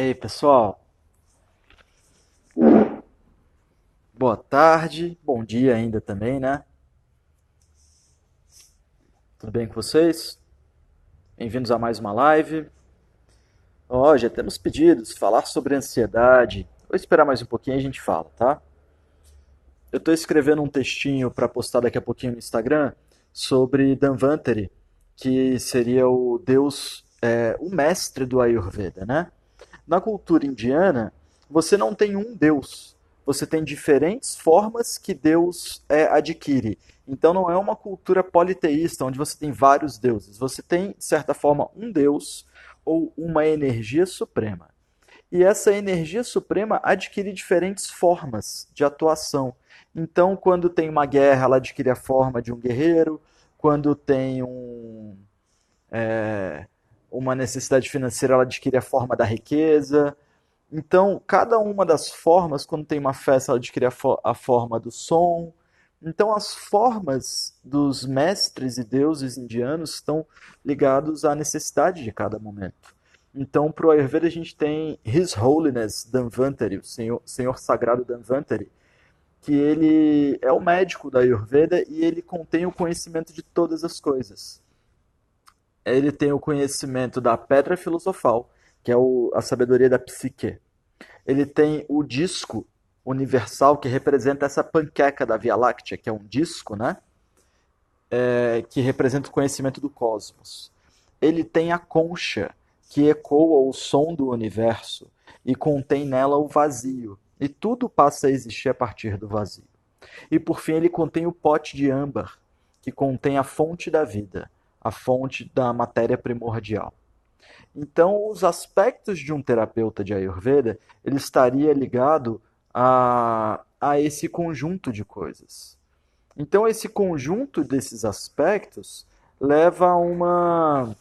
aí, pessoal? Boa tarde, bom dia ainda também, né? Tudo bem com vocês? Bem-vindos a mais uma live. Ó, já temos pedidos, falar sobre ansiedade. Vou esperar mais um pouquinho e a gente fala, tá? Eu estou escrevendo um textinho para postar daqui a pouquinho no Instagram sobre Dhanvantari, que seria o deus, o mestre do Ayurveda, né? Na cultura indiana, você não tem um Deus, você tem diferentes formas que Deus adquire. Então não é uma cultura politeísta, onde você tem vários deuses. Você tem, de certa forma, um Deus ou uma energia suprema. E essa energia suprema adquire diferentes formas de atuação. Então, quando tem uma guerra, ela adquire a forma de um guerreiro. Quando tem uma necessidade financeira, ela adquire a forma da riqueza. Então, cada uma das formas, quando tem uma festa, ela adquire a forma do som. Então, as formas dos mestres e deuses indianos estão ligados à necessidade de cada momento. Então, para o Ayurveda, a gente tem His Holiness Dhanvantari, o Senhor Sagrado Dhanvantari, que ele é o médico da Ayurveda e ele contém o conhecimento de todas as coisas. Ele tem o conhecimento da pedra filosofal, que é a sabedoria da psique. Ele tem o disco universal, que representa essa panqueca da Via Láctea, que é um disco, né? Que representa o conhecimento do cosmos. Ele tem a concha, que ecoa o som do universo e contém nela o vazio. E tudo passa a existir a partir do vazio. E por fim, ele contém o pote de âmbar, que contém a fonte da vida, a fonte da matéria primordial. Então, os aspectos de um terapeuta de Ayurveda, ele estaria ligado a esse conjunto de coisas. Então, esse conjunto desses aspectos leva a uma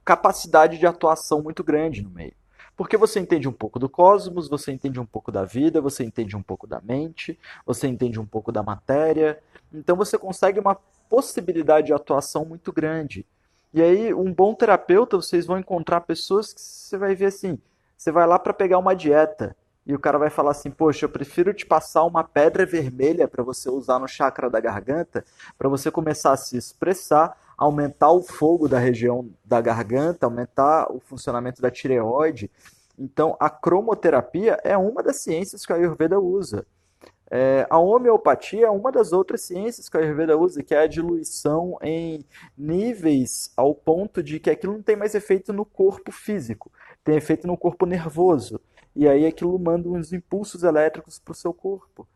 capacidade de atuação muito grande no meio. Porque você entende um pouco do cosmos, você entende um pouco da vida, você entende um pouco da mente, você entende um pouco da matéria. Então você consegue uma possibilidade de atuação muito grande. E aí, um bom terapeuta, vocês vão encontrar pessoas que você vai ver assim, você vai lá para pegar uma dieta e o cara vai falar assim: "Poxa, eu prefiro te passar uma pedra vermelha para você usar no chakra da garganta, para você começar a se expressar, aumentar o fogo da região da garganta, aumentar o funcionamento da tireoide". Então, a cromoterapia é uma das ciências que a Ayurveda usa. A homeopatia é uma das outras ciências que a Ayurveda usa, que é a diluição em níveis ao ponto de que aquilo não tem mais efeito no corpo físico, tem efeito no corpo nervoso. E aí aquilo manda uns impulsos elétricos para o seu corpo.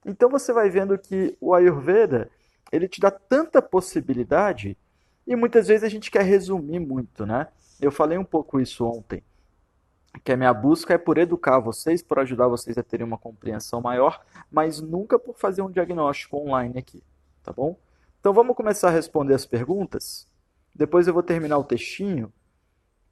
Então você vai vendo que o Ayurveda, ele te dá tanta possibilidade e muitas vezes a gente quer resumir muito, né? Eu falei um pouco isso ontem, que a minha busca é por educar vocês, por ajudar vocês a terem uma compreensão maior, mas nunca por fazer um diagnóstico online aqui, tá bom? Então vamos começar a responder as perguntas. Depois eu vou terminar o textinho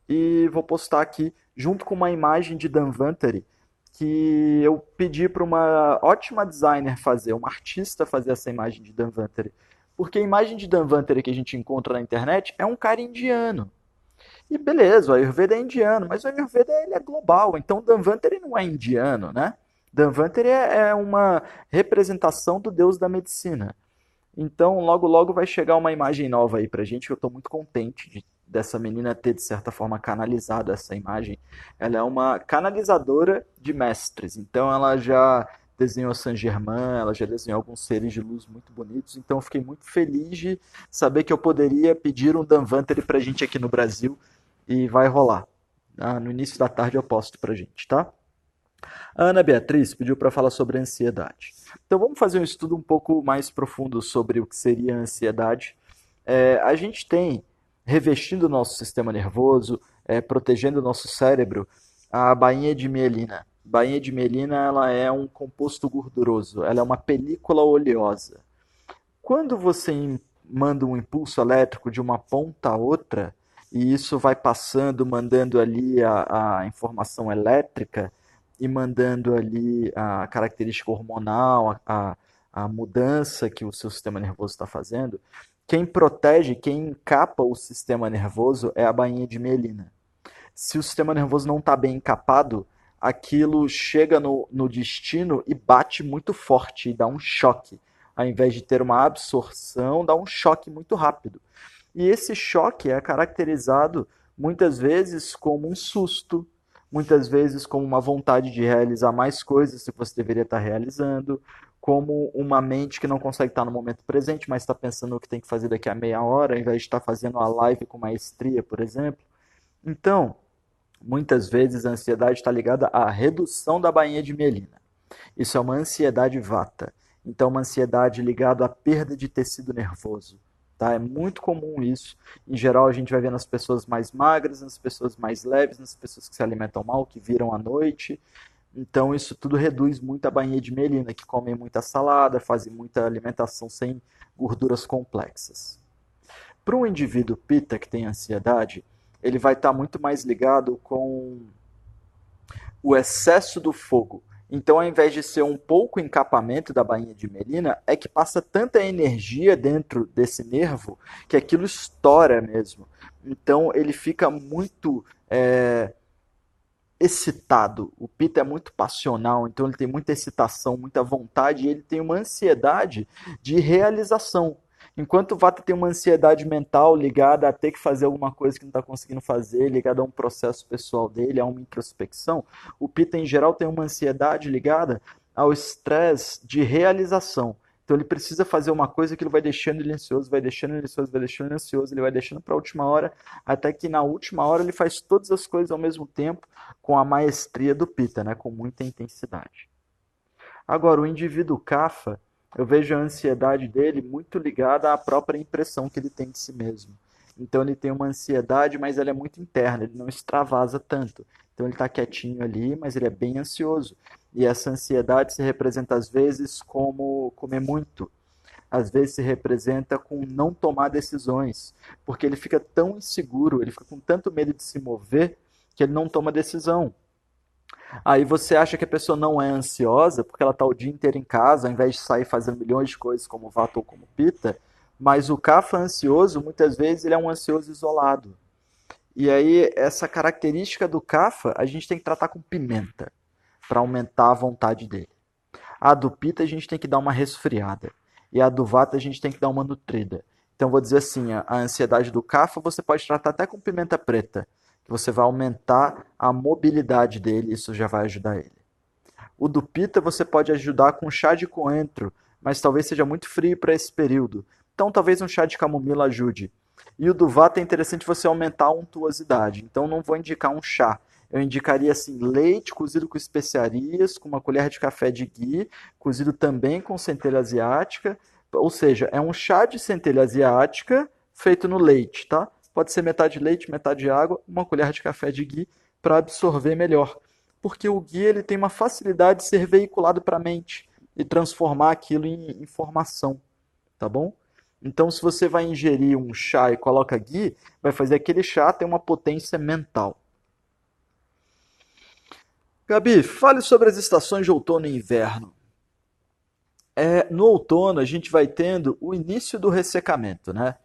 e vou postar aqui junto com uma imagem de Dhanvantari que eu pedi para uma ótima designer fazer, uma artista fazer essa imagem de Dhanvantari. Porque a imagem de Dhanvantari que a gente encontra na internet é um cara indiano. E beleza, o Ayurveda é indiano, mas o Ayurveda ele é global, então Dhanvantari não é indiano, né? Dhanvantari é uma representação do deus da medicina. Então, logo logo vai chegar uma imagem nova aí pra gente, que eu tô muito contente dessa menina ter, de certa forma, canalizado essa imagem. Ela é uma canalizadora de mestres, então ela já desenhou Saint-Germain, ela já desenhou alguns seres de luz muito bonitos, então eu fiquei muito feliz de saber que eu poderia pedir um Dhanvantari pra gente aqui no Brasil, e vai rolar. No início da tarde eu posto pra gente, tá? A Ana Beatriz pediu para falar sobre ansiedade. Então vamos fazer um estudo um pouco mais profundo sobre o que seria a ansiedade. A gente tem, revestindo o nosso sistema nervoso, protegendo o nosso cérebro, a bainha de mielina. Bainha de mielina ela é um composto gorduroso, ela é uma película oleosa. Quando você manda um impulso elétrico de uma ponta a outra, e isso vai passando, mandando ali a informação elétrica e mandando ali a característica hormonal, a mudança que o seu sistema nervoso está fazendo, quem protege, quem encapa o sistema nervoso é a bainha de mielina. se o sistema nervoso não está bem encapado, aquilo chega no destino e bate muito forte, e dá um choque. Ao invés de ter uma absorção, dá um choque muito rápido. E esse choque é caracterizado muitas vezes como um susto, muitas vezes como uma vontade de realizar mais coisas que você deveria estar realizando, como uma mente que não consegue estar no momento presente, mas está pensando no que tem que fazer daqui a meia hora, ao invés de estar fazendo a live com maestria, por exemplo. Então, muitas vezes a ansiedade está ligada à redução da bainha de mielina. Isso é uma ansiedade vata. Então, uma ansiedade ligada à perda de tecido nervoso. Tá? É muito comum isso. Em geral, a gente vai ver nas pessoas mais magras, nas pessoas mais leves, nas pessoas que se alimentam mal, que viram à noite. Então, isso tudo reduz muito a bainha de mielina, que comem muita salada, fazem muita alimentação sem gorduras complexas. Para um indivíduo pita que tem ansiedade, ele vai estar muito mais ligado com o excesso do fogo. Então, ao invés de ser um pouco encapamento da bainha de mielina, é que passa tanta energia dentro desse nervo que aquilo estoura mesmo. Então, ele fica muito excitado. O Pita é muito passional, então ele tem muita excitação, muita vontade, e ele tem uma ansiedade de realização. Enquanto o Vata tem uma ansiedade mental ligada a ter que fazer alguma coisa que não está conseguindo fazer, ligada a um processo pessoal dele, a uma introspecção, o Pita em geral tem uma ansiedade ligada ao estresse de realização. Então ele precisa fazer uma coisa que ele vai deixando ele ansioso, vai deixando ele ansioso, vai deixando ele ansioso, ele vai deixando para a última hora, até que na última hora ele faz todas as coisas ao mesmo tempo, com a maestria do Pita, né, com muita intensidade. Agora, o indivíduo Kapha, eu vejo a ansiedade dele muito ligada à própria impressão que ele tem de si mesmo. Então ele tem uma ansiedade, mas ela é muito interna, ele não extravasa tanto. Então ele está quietinho ali, mas ele é bem ansioso. E essa ansiedade se representa às vezes como comer muito. Às vezes se representa com não tomar decisões, porque ele fica tão inseguro, ele fica com tanto medo de se mover, que ele não toma decisão. Aí você acha que a pessoa não é ansiosa porque ela está o dia inteiro em casa, ao invés de sair fazendo milhões de coisas como Vata ou como Pitta, mas o Kapha ansioso, muitas vezes, ele é um ansioso isolado. E aí, essa característica do Kapha, a gente tem que tratar com pimenta, para aumentar a vontade dele. A do Pitta, a gente tem que dar uma resfriada. E a do Vata, a gente tem que dar uma nutrida. Então, vou dizer assim, a ansiedade do Kapha, você pode tratar até com pimenta preta, que você vai aumentar a mobilidade dele, isso já vai ajudar ele. O do Pitta você pode ajudar com chá de coentro, mas talvez seja muito frio para esse período. Então talvez um chá de camomila ajude. E o do Vata é interessante você aumentar a untuosidade. Então não vou indicar um chá. Eu indicaria assim, leite cozido com especiarias, com uma colher de café de ghee, cozido também com centelha asiática. Ou seja, é um chá de centelha asiática feito no leite, tá? Pode ser metade leite, metade água, uma colher de café de ghee para absorver melhor. Porque o ghee ele tem uma facilidade de ser veiculado para a mente e transformar aquilo em informação, tá bom? Então, se você vai ingerir um chá e coloca ghee, vai fazer aquele chá ter uma potência mental. Gabi, fale sobre as estações de outono e inverno. No outono, a gente vai tendo o início do ressecamento, né?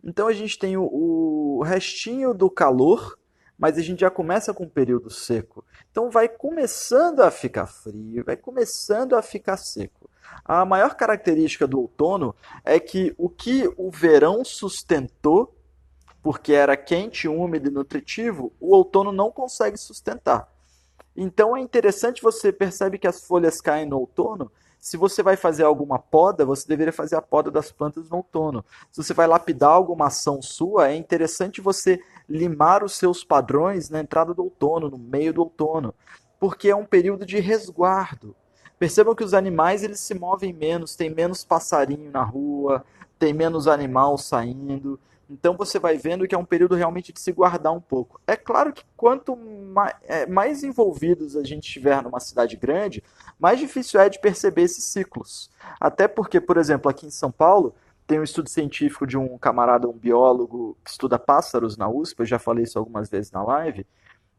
Então, a gente tem o restinho do calor, mas a gente já começa com um período seco. Então, vai começando a ficar frio, vai começando a ficar seco. A maior característica do outono é que o verão sustentou, porque era quente, úmido e nutritivo, o outono não consegue sustentar. Então é interessante, você percebe que as folhas caem no outono. Se você vai fazer alguma poda, você deveria fazer a poda das plantas no outono. Se você vai lapidar alguma ação sua, é interessante você limar os seus padrões na entrada do outono, no meio do outono, porque é um período de resguardo. Percebam que os animais eles se movem menos, tem menos passarinho na rua, tem menos animal saindo. Então você vai vendo que é um período realmente de se guardar um pouco. É claro que quanto mais envolvidos a gente estiver numa cidade grande, mais difícil é de perceber esses ciclos. Até porque, por exemplo, aqui em São Paulo, tem um estudo científico de um camarada, um biólogo que estuda pássaros na USP, eu já falei isso algumas vezes na live,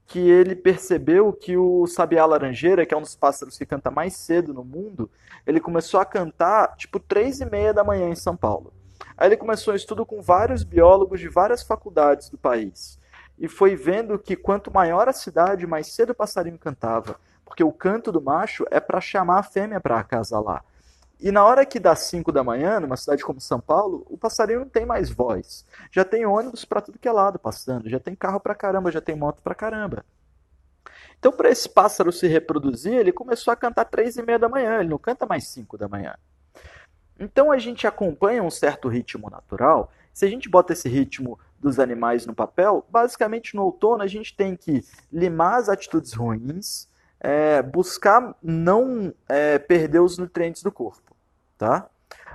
que ele percebeu que o sabiá laranjeira, que é um dos pássaros que canta mais cedo no mundo, ele começou a cantar tipo 3:30 da manhã em São Paulo. Aí ele começou um estudo com vários biólogos de várias faculdades do país. e foi vendo que quanto maior a cidade, mais cedo o passarinho cantava. Porque o canto do macho é para chamar a fêmea para acasalar. E na hora que dá 5 da manhã, numa cidade como São Paulo, o passarinho não tem mais voz. Já tem ônibus para tudo que é lado passando, já tem carro para caramba, já tem moto para caramba. Então, para esse pássaro se reproduzir, ele começou a cantar 3:30 da manhã, ele não canta mais 5 da manhã. Então, a gente acompanha um certo ritmo natural. Se a gente bota esse ritmo dos animais no papel, basicamente no outono a gente tem que limar as atitudes ruins, buscar não perder os nutrientes do corpo. Tá?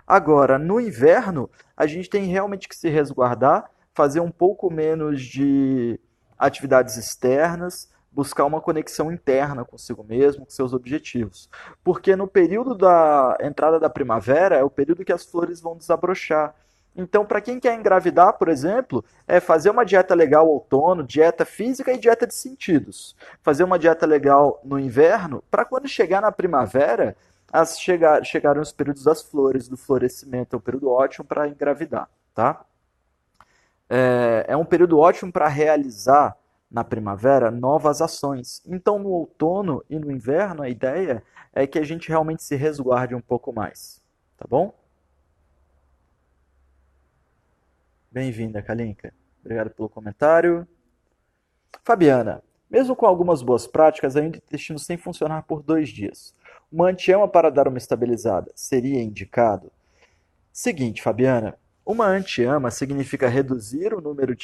Agora, no inverno, a gente tem realmente que se resguardar, fazer um pouco menos de atividades externas, buscar uma conexão interna consigo mesmo, com seus objetivos. Porque no período da entrada da primavera é o período que as flores vão desabrochar. Então, para quem quer engravidar, por exemplo, é fazer uma dieta legal ao outono, dieta física e dieta de sentidos. Fazer uma dieta legal no inverno, para quando chegar na primavera, chegaram os períodos das flores, do florescimento, é um período ótimo para engravidar, tá? É um período ótimo para realizar na primavera novas ações. Então, no outono e no inverno, a ideia é que a gente realmente se resguarde um pouco mais, tá bom? Bem-vinda, Kalinka. Obrigado pelo comentário. Fabiana, mesmo com algumas boas práticas, ainda o intestino sem funcionar por 2 dias. Uma antiama para dar uma estabilizada seria indicado? Seguinte, Fabiana, uma antiama significa reduzir o número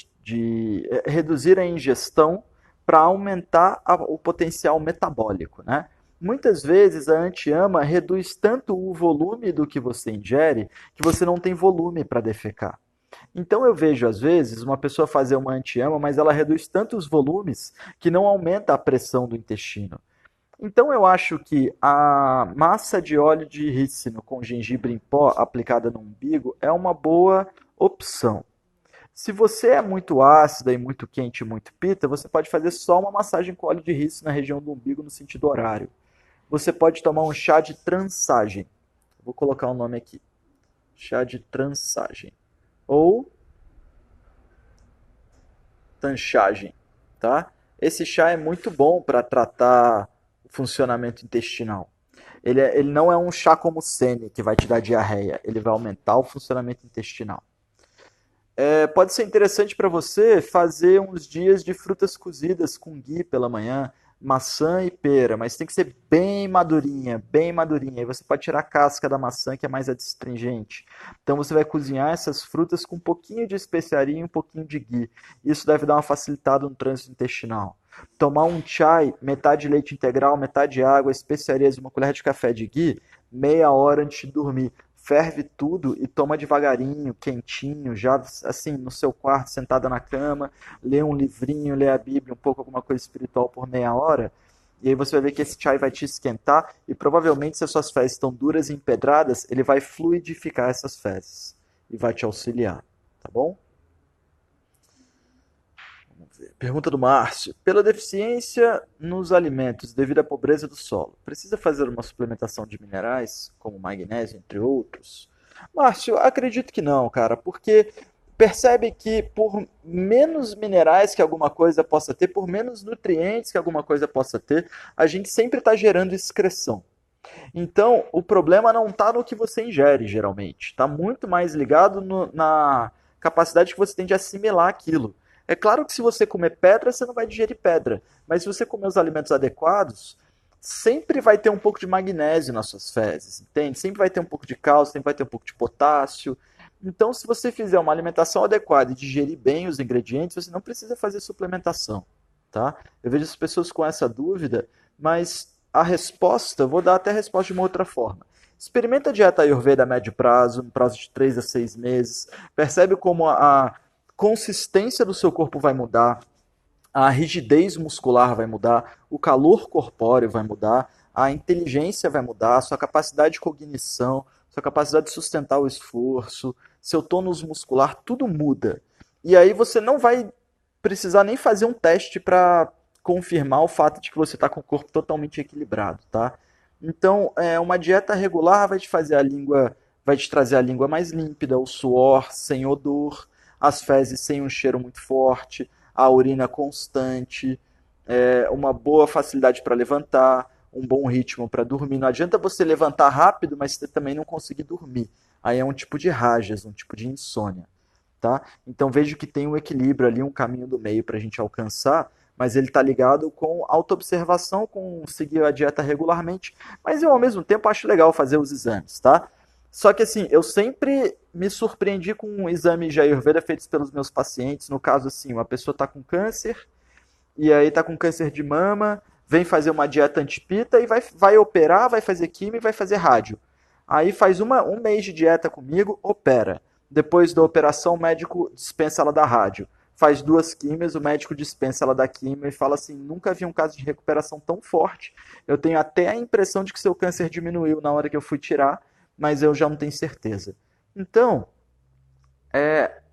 reduzir a ingestão para aumentar o potencial metabólico, né? Muitas vezes a antiama reduz tanto o volume do que você ingere que você não tem volume para defecar. Então eu vejo às vezes uma pessoa fazer uma antiama, mas ela reduz tanto os volumes que não aumenta a pressão do intestino. Então eu acho que a massa de óleo de rícino com gengibre em pó aplicada no umbigo é uma boa opção. Se você é muito ácida e muito quente e muito pita, você pode fazer só uma massagem com óleo de rícino na região do umbigo no sentido horário. Você pode tomar um chá de trançagem. Vou colocar o nome aqui. Chá de trançagem. Ou tanchagem, tá? Esse chá é muito bom para tratar o funcionamento intestinal. Ele não é um chá como o Sene, que vai te dar diarreia. Ele vai aumentar o funcionamento intestinal. Pode ser interessante para você fazer uns dias de frutas cozidas com ghee pela manhã, maçã e pera, mas tem que ser bem madurinha, bem madurinha. Aí você pode tirar a casca da maçã, que é mais adstringente. Então você vai cozinhar essas frutas com um pouquinho de especiaria e um pouquinho de ghee. Isso deve dar uma facilitada no trânsito intestinal. Tomar um chai, metade leite integral, metade água, especiarias e uma colher de café de ghee, meia hora antes de dormir. Ferve tudo e toma devagarinho, quentinho, já assim, no seu quarto, sentada na cama, lê um livrinho, lê a Bíblia, um pouco alguma coisa espiritual por meia hora, e aí você vai ver que esse chai vai te esquentar e provavelmente se as suas fezes estão duras e empedradas, ele vai fluidificar essas fezes e vai te auxiliar, tá bom? Vamos ver. Pergunta do Márcio. Pela deficiência nos alimentos devido à pobreza do solo, precisa fazer uma suplementação de minerais, como magnésio, entre outros? Márcio, acredito que não, cara, porque percebe que por menos minerais que alguma coisa possa ter, por menos nutrientes que alguma coisa possa ter, a gente sempre está gerando excreção. Então, o problema não está no que você ingere, geralmente. Está muito mais ligado na capacidade que você tem de assimilar aquilo. É claro que se você comer pedra, você não vai digerir pedra. Mas se você comer os alimentos adequados, sempre vai ter um pouco de magnésio nas suas fezes, entende? Sempre vai ter um pouco de cálcio, sempre vai ter um pouco de potássio. Então, se você fizer uma alimentação adequada e digerir bem os ingredientes, você não precisa fazer suplementação, tá? Eu vejo as pessoas com essa dúvida, mas a resposta, vou dar até a resposta de uma outra forma. Experimenta a dieta Ayurveda a médio prazo, no prazo de 3 a 6 meses. Percebe como a consistência do seu corpo vai mudar, a rigidez muscular vai mudar, o calor corpóreo vai mudar, a inteligência vai mudar, a sua capacidade de cognição, sua capacidade de sustentar o esforço, seu tônus muscular, tudo muda. E aí você não vai precisar nem fazer um teste para confirmar o fato de que você está com o corpo totalmente equilibrado, tá? Então, uma dieta regular vai te fazer a língua, vai te trazer a língua mais límpida, o suor sem odor, as fezes sem um cheiro muito forte, a urina constante, uma boa facilidade para levantar, um bom ritmo para dormir. Não adianta você levantar rápido, mas você também não conseguir dormir. Aí é um tipo de rajas, um tipo de insônia. Tá? Então vejo que tem um equilíbrio ali, um caminho do meio para a gente alcançar, mas ele está ligado com autoobservação, com seguir a dieta regularmente, mas eu ao mesmo tempo acho legal fazer os exames, tá? Só que assim, eu sempre me surpreendi com exames de Ayurveda feitos pelos meus pacientes, no caso assim, uma pessoa está com câncer, e aí está com câncer de mama, vem fazer uma dieta antipita e vai operar, vai fazer quimio e vai fazer rádio. Aí faz um mês de dieta comigo, opera. Depois da operação, o médico dispensa ela da rádio. Faz 2 químios, o médico dispensa ela da químio e fala assim: nunca vi um caso de recuperação tão forte. Eu tenho até a impressão de que seu câncer diminuiu na hora que eu fui tirar, mas eu já não tenho certeza. Então,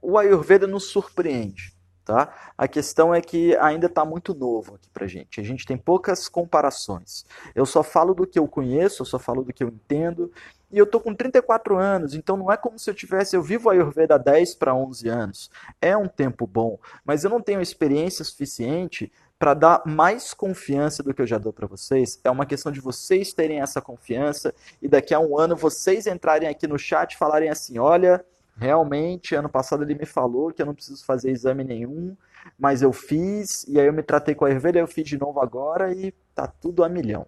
o Ayurveda nos surpreende. Tá? A questão é que ainda está muito novo aqui pra gente. A gente tem poucas comparações. Eu só falo do que eu conheço, eu só falo do que eu entendo. E eu tô com 34 anos, então não é como se eu vivo a Ayurveda há 10 para 11 anos. É um tempo bom, mas eu não tenho experiência suficiente para dar mais confiança do que eu já dou para vocês. É uma questão de vocês terem essa confiança e daqui a um ano vocês entrarem aqui no chat e falarem assim: olha, realmente, ano passado ele me falou que eu não preciso fazer exame nenhum, mas eu fiz, e aí eu me tratei com a Ayurveda, eu fiz de novo agora e tá tudo a milhão.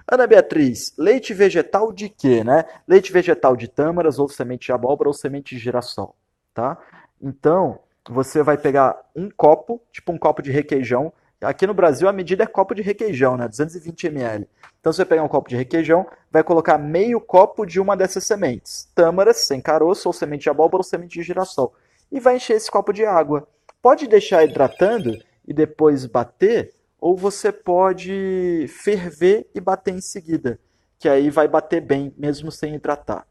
Ana Beatriz, leite vegetal de quê, né? Leite vegetal de tâmaras, ou semente de abóbora, ou semente de girassol, tá? Então, você vai pegar um copo, tipo um copo de requeijão. Aqui no Brasil a medida é copo de requeijão, né? 220 ml. Então você vai pegar um copo de requeijão, vai colocar meio copo de uma dessas sementes. Tâmaras, sem caroço, ou semente de abóbora, ou semente de girassol. E vai encher esse copo de água. Pode deixar hidratando e depois bater, ou você pode ferver e bater em seguida, que aí vai bater bem, mesmo sem hidratar.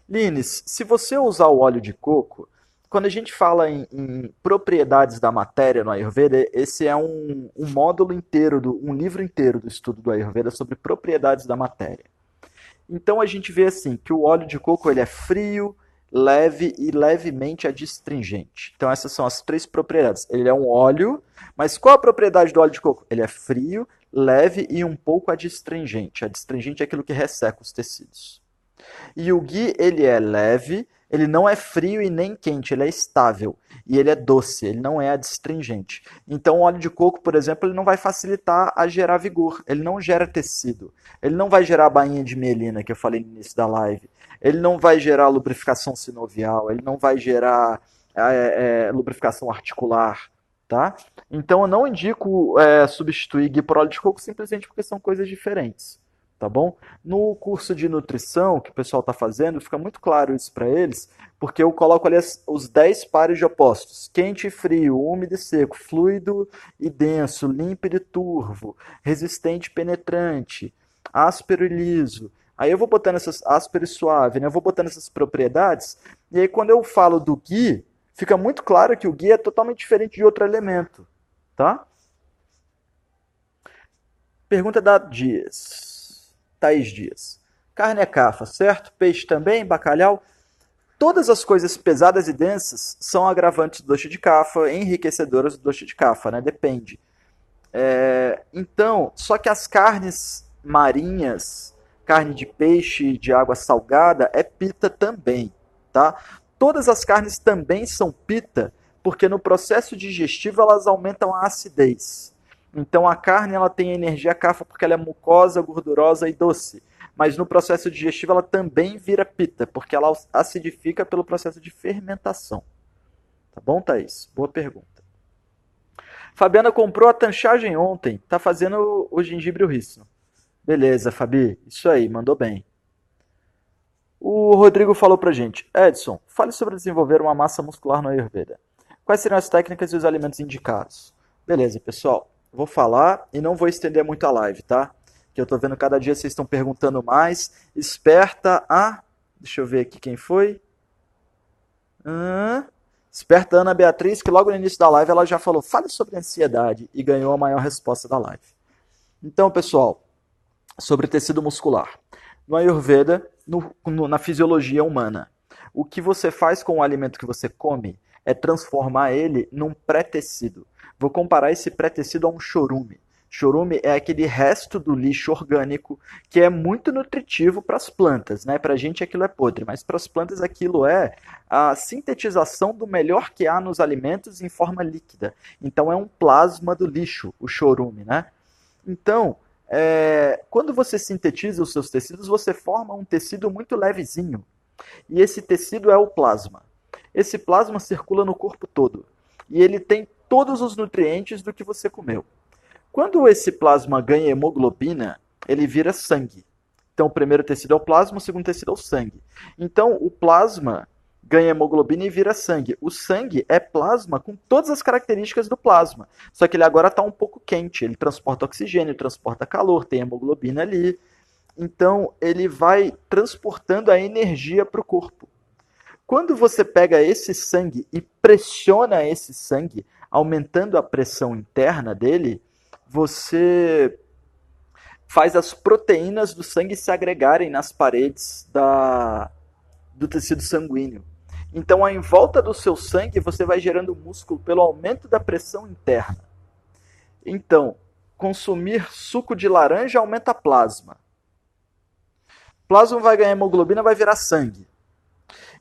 Lines, se você usar o óleo de coco, quando a gente fala em propriedades da matéria no Ayurveda, esse é um módulo inteiro, um livro inteiro do estudo do Ayurveda sobre propriedades da matéria. Então a gente vê assim que o óleo de coco ele é frio, leve e levemente adstringente. Então essas são as 3 propriedades. Ele é um óleo, mas qual a propriedade do óleo de coco? Ele é frio, leve e um pouco adstringente. Adstringente é aquilo que resseca os tecidos. E o ghee, ele é leve, ele não é frio e nem quente, ele é estável. E ele é doce, ele não é adstringente. Então o óleo de coco, por exemplo, ele não vai facilitar a gerar vigor, ele não gera tecido. Ele não vai gerar bainha de mielina, que eu falei no início da live. Ele não vai gerar lubrificação sinovial, ele não vai gerar lubrificação articular. Tá? Então eu não indico substituir ghee por óleo de coco simplesmente porque são coisas diferentes. Tá bom? No curso de nutrição que o pessoal está fazendo, fica muito claro isso para eles, porque eu coloco ali os 10 pares de opostos: quente e frio, úmido e seco, fluido e denso, límpido e turvo, resistente e penetrante, áspero e liso. Aí eu vou botando essas áspero e suave, né? Eu vou botando essas propriedades, e aí quando eu falo do ghee, fica muito claro que o ghee é totalmente diferente de outro elemento, tá? Pergunta da Dias. Thaís Dias. Carne é cafa, certo? Peixe também, bacalhau. Todas as coisas pesadas e densas são agravantes do doce de cafa, enriquecedoras do doce de cafa, né? Depende. Então, só que as carnes marinhas, carne de peixe de água salgada, é pita também, tá? Todas as carnes também são pita, porque no processo digestivo elas aumentam a acidez. Então a carne ela tem energia kapha porque ela é mucosa, gordurosa e doce. Mas no processo digestivo ela também vira pita, porque ela acidifica pelo processo de fermentação. Tá bom, Thaís? Boa pergunta. Fabiana comprou a tanchagem ontem. Tá fazendo o gengibre e o rícino. Beleza, Fabi. Isso aí, mandou bem. O Rodrigo falou pra gente: Edson, fale sobre desenvolver uma massa muscular no Ayurveda. Quais seriam as técnicas e os alimentos indicados? Beleza, pessoal. Vou falar e não vou estender muito a live, tá? Que eu tô vendo cada dia vocês estão perguntando mais. Esperta a... Deixa eu ver aqui quem foi. Esperta a Ana Beatriz, que logo no início da live ela já falou: fale sobre ansiedade, e ganhou a maior resposta da live. Então, pessoal, sobre tecido muscular. No Ayurveda, na fisiologia humana, o que você faz com o alimento que você come é transformar ele num pré-tecido. Vou comparar esse pré-tecido a um chorume. Chorume é aquele resto do lixo orgânico que é muito nutritivo para as plantas, né? Para a gente aquilo é podre, mas para as plantas aquilo é a sintetização do melhor que há nos alimentos em forma líquida. Então é um plasma do lixo, o chorume, né? Então, quando você sintetiza os seus tecidos, você forma um tecido muito levezinho. E esse tecido é o plasma. Esse plasma circula no corpo todo. E ele tem todos os nutrientes do que você comeu. Quando esse plasma ganha hemoglobina, ele vira sangue. Então, o primeiro tecido é o plasma, o segundo tecido é o sangue. Então, o plasma ganha hemoglobina e vira sangue. O sangue é plasma com todas as características do plasma. Só que ele agora está um pouco quente. Ele transporta oxigênio, transporta calor, tem hemoglobina ali. Então, ele vai transportando a energia para o corpo. Quando você pega esse sangue e pressiona esse sangue, aumentando a pressão interna dele, você faz as proteínas do sangue se agregarem nas paredes do tecido sanguíneo. Então, em volta do seu sangue, você vai gerando músculo pelo aumento da pressão interna. Então, consumir suco de laranja aumenta plasma. Plasma vai ganhar hemoglobina, vai virar sangue.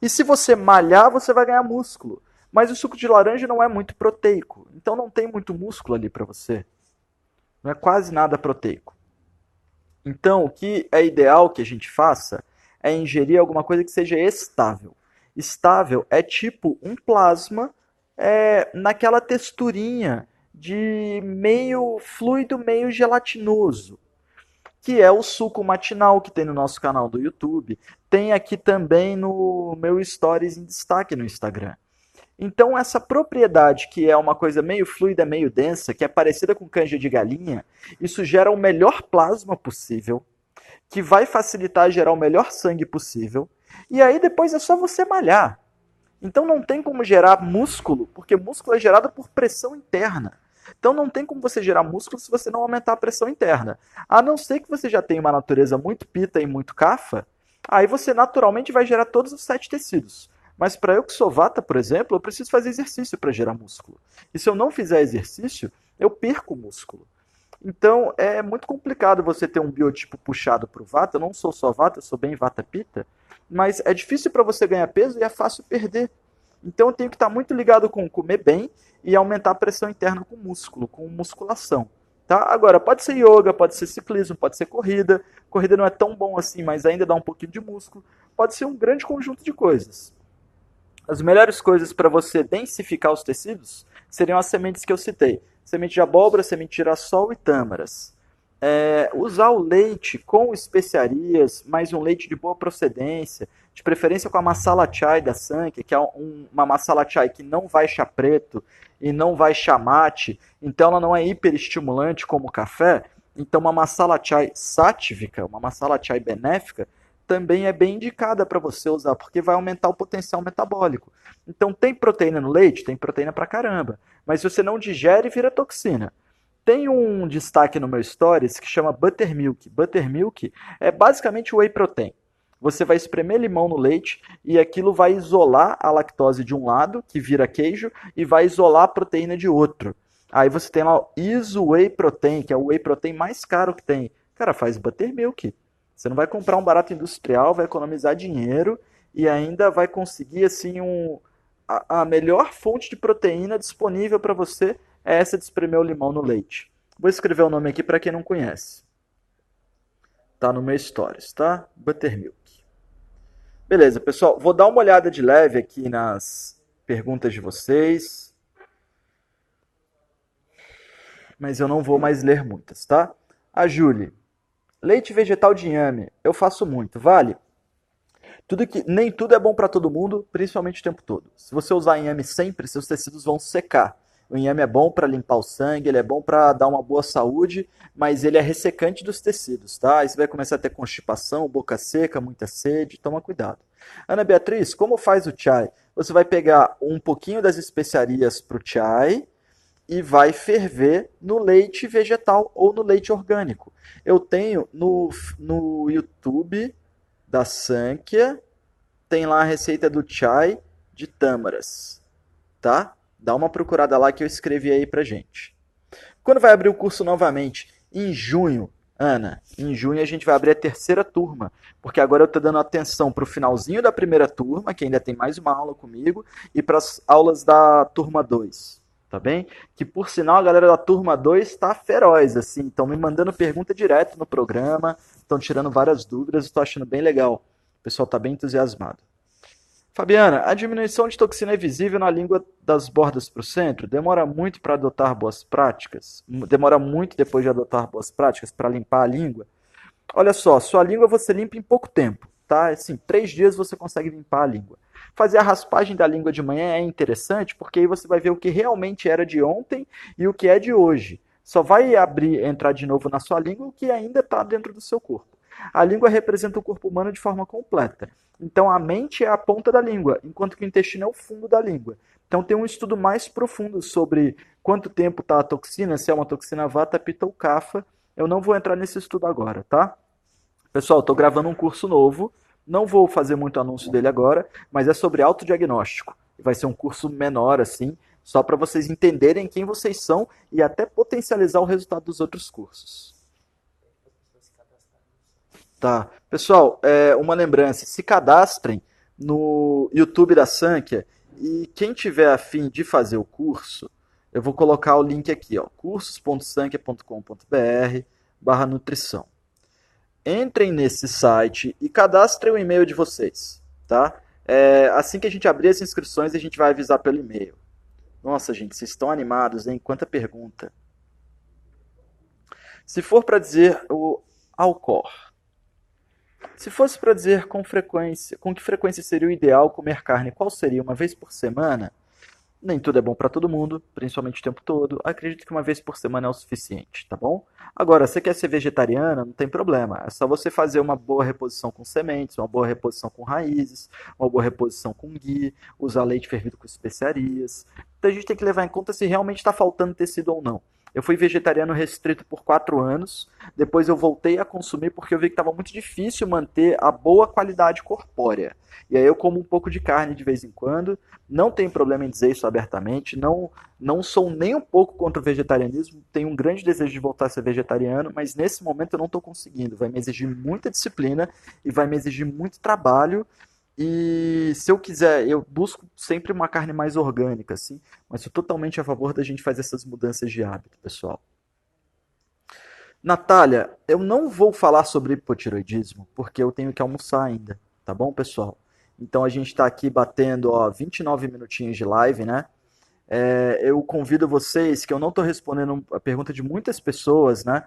E se você malhar, você vai ganhar músculo. Mas o suco de laranja não é muito proteico. Então não tem muito músculo ali para você. Não é quase nada proteico. Então, o que é ideal que a gente faça é ingerir alguma coisa que seja estável. Estável é tipo um plasma naquela texturinha de meio fluido, meio gelatinoso, que é o suco matinal que tem no nosso canal do YouTube. Tem aqui também no meu Stories em destaque no Instagram. Então, essa propriedade, que é uma coisa meio fluida, meio densa, que é parecida com canja de galinha, isso gera o melhor plasma possível, que vai facilitar gerar o melhor sangue possível, e aí depois é só você malhar. Então não tem como gerar músculo, porque músculo é gerado por pressão interna. Então não tem como você gerar músculo se você não aumentar a pressão interna. A não ser que você já tenha uma natureza muito pita e muito cafa, aí você naturalmente vai gerar todos os 7 tecidos. Mas para eu que sou vata, por exemplo, eu preciso fazer exercício para gerar músculo. E se eu não fizer exercício, eu perco músculo. Então é muito complicado você ter um biotipo puxado para o vata. Eu não sou só vata, eu sou bem vata pita. Mas é difícil para você ganhar peso e é fácil perder. Então eu tenho que estar muito ligado com comer bem e aumentar a pressão interna com músculo, com musculação. Tá? Agora, pode ser yoga, pode ser ciclismo, pode ser corrida. Corrida não é tão bom assim, mas ainda dá um pouquinho de músculo. Pode ser um grande conjunto de coisas. As melhores coisas para você densificar os tecidos seriam as sementes que eu citei. Semente de abóbora, semente de girassol e tâmaras. Usar o leite com especiarias, mas um leite de boa procedência, de preferência com a masala chai da Sankhya, que é uma masala chai que não vai chá preto e não vai chá mate, então ela não é hiperestimulante como o café. Então uma masala chai sátvica, uma masala chai benéfica, também é bem indicada para você usar, porque vai aumentar o potencial metabólico. Então tem proteína no leite? Tem proteína pra caramba, mas se você não digere, vira toxina. Tem um destaque no meu Stories que chama Buttermilk. Buttermilk é basicamente whey protein. Você vai espremer limão no leite e aquilo vai isolar a lactose de um lado, que vira queijo, e vai isolar a proteína de outro. Aí você tem lá o Iso Whey Protein, que é o whey protein mais caro que tem. Cara, faz Buttermilk. Você não vai comprar um barato industrial, vai economizar dinheiro e ainda vai conseguir assim a melhor fonte de proteína disponível para você é essa de espremer o limão no leite. Vou escrever o nome aqui para quem não conhece. Tá no meu Stories, tá? Buttermilk. Beleza, pessoal. Vou dar uma olhada de leve aqui nas perguntas de vocês. Mas eu não vou mais ler muitas, tá? A Julie. Leite vegetal de inhame. Eu faço muito. Vale? Nem tudo é bom para todo mundo, principalmente o tempo todo. Se você usar inhame sempre, seus tecidos vão secar. O inhame é bom para limpar o sangue, ele é bom para dar uma boa saúde, mas ele é ressecante dos tecidos, tá? Aí você vai começar a ter constipação, boca seca, muita sede, toma cuidado. Ana Beatriz, como faz o chai? Você vai pegar um pouquinho das especiarias para o chai e vai ferver no leite vegetal ou no leite orgânico. Eu tenho no YouTube da Sankhya, tem lá a receita do chai de tâmaras. tá? Dá uma procurada lá que eu escrevi aí pra gente. Quando vai abrir o curso novamente? Em junho, Ana. Em junho a gente vai abrir a terceira turma, porque agora eu estou dando atenção para o finalzinho da primeira turma, que ainda tem mais uma aula comigo, e para as aulas da turma 2, tá bem? Que por sinal a galera da turma 2 está feroz, assim, estão me mandando pergunta direto no programa, estão tirando várias dúvidas, estou achando bem legal. O pessoal está bem entusiasmado. Fabiana, a diminuição de toxina é visível na língua das bordas para o centro? Demora muito para adotar boas práticas? Demora muito depois de adotar boas práticas para limpar a língua? Olha só, sua língua você limpa em pouco tempo, tá? Assim, 3 dias você consegue limpar a língua. Fazer a raspagem da língua de manhã é interessante porque aí você vai ver o que realmente era de ontem e o que é de hoje. Só vai abrir, entrar de novo na sua língua o que ainda está dentro do seu corpo. A língua representa o corpo humano de forma completa. Então a mente é a ponta da língua, enquanto que o intestino é o fundo da língua. Então tem um estudo mais profundo sobre quanto tempo está a toxina, se é uma toxina Vata, Pitta ou Kapha. Eu não vou entrar nesse estudo agora, tá? Pessoal, estou gravando um curso novo, não vou fazer muito anúncio dele agora, mas é sobre autodiagnóstico. Vai ser um curso menor, assim, só para vocês entenderem quem vocês são e até potencializar o resultado dos outros cursos. Tá. Pessoal, uma lembrança, se cadastrem no YouTube da Sankhya e quem tiver afim de fazer o curso, eu vou colocar o link aqui, ó, cursos.sankhya.com.br/nutrição. Entrem nesse site e cadastrem o e-mail de vocês, tá? Assim que a gente abrir as inscrições, a gente vai avisar pelo e-mail. Nossa, gente, vocês estão animados, hein? Quanta pergunta. Se for para dizer o Alcor, se fosse para dizer com que frequência seria o ideal comer carne, qual seria? Uma vez por semana? Nem tudo é bom para todo mundo, principalmente o tempo todo. Acredito que uma vez por semana é o suficiente, tá bom? Agora, você quer ser vegetariana, não tem problema. É só você fazer uma boa reposição com sementes, uma boa reposição com raízes, uma boa reposição com ghee, usar leite fervido com especiarias. Então a gente tem que levar em conta se realmente está faltando tecido ou não. Eu fui vegetariano restrito por 4 anos, depois eu voltei a consumir porque eu vi que estava muito difícil manter a boa qualidade corpórea. E aí eu como um pouco de carne de vez em quando, não tenho problema em dizer isso abertamente, não sou nem um pouco contra o vegetarianismo, tenho um grande desejo de voltar a ser vegetariano, mas nesse momento eu não estou conseguindo, vai me exigir muita disciplina e vai me exigir muito trabalho. E se eu quiser, eu busco sempre uma carne mais orgânica, assim, mas sou totalmente a favor da gente fazer essas mudanças de hábito, pessoal. Natália, eu não vou falar sobre hipotiroidismo, porque eu tenho que almoçar ainda, tá bom, pessoal? Então a gente está aqui batendo, ó, 29 minutinhos de live, né? Eu convido vocês, que eu não estou respondendo a pergunta de muitas pessoas, né?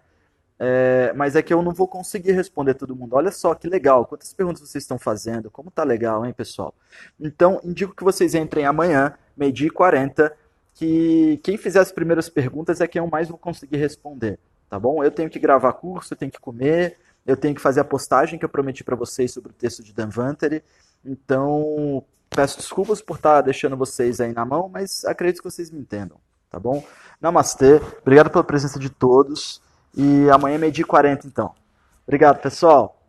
Mas é que eu não vou conseguir responder todo mundo. Olha só que legal, quantas perguntas vocês estão fazendo, como tá legal, hein, pessoal? Então, indico que vocês entrem amanhã, meio-dia e 40, que quem fizer as primeiras perguntas é quem eu mais vou conseguir responder, tá bom? Eu tenho que gravar curso, eu tenho que comer, eu tenho que fazer a postagem que eu prometi para vocês sobre o texto de Dhanvantari. Então, peço desculpas por estar deixando vocês aí na mão, mas acredito que vocês me entendam, tá bom? Namastê, obrigado pela presença de todos. E amanhã é meio-dia e 40, então. Obrigado, pessoal.